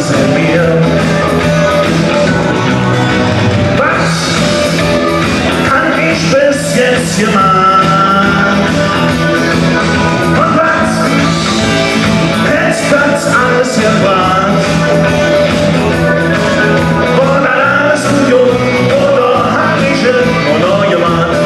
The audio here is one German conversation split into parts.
alles in mir. Was kann ich bis jetzt gemacht? Und was hätte das alles gebracht? War das alles gut jung oder hab ich es nur noch gemacht?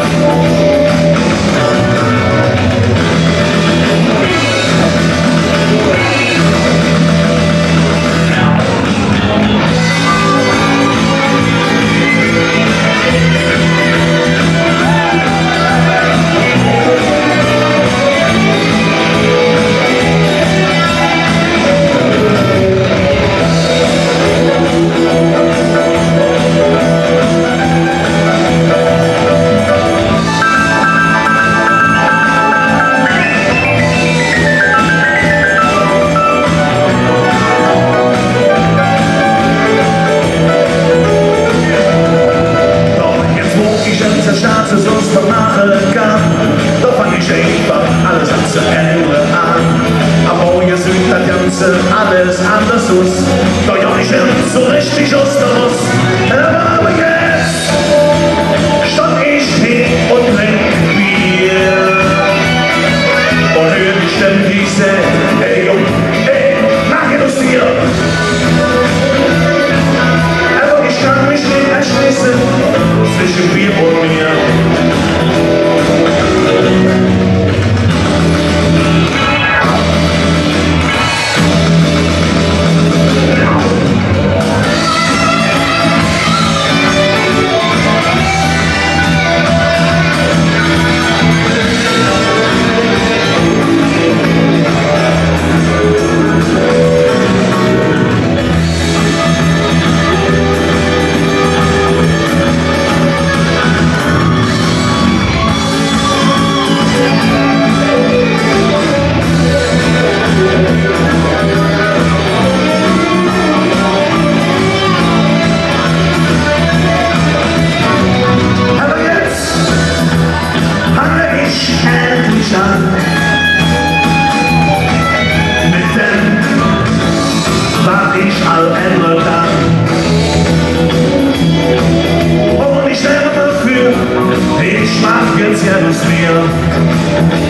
Status uns noch nachher kann, doch fang ich einfach alles an zu ändern an. Aber jetzt sieht das Ganze alles anders aus, doch ja nicht so richtig aus der Lust. Aber jetzt stand ich hin und trink Bier und hör die Stimme, die sagt, ey Jung, ey, mach ich aus dir. Aber ich kann mich nicht erschließen zwischen Bier und mir. Mit dem, was ich all ändert dann. Und ich stelle dafür, ich mach jetzt ja nichts mehr.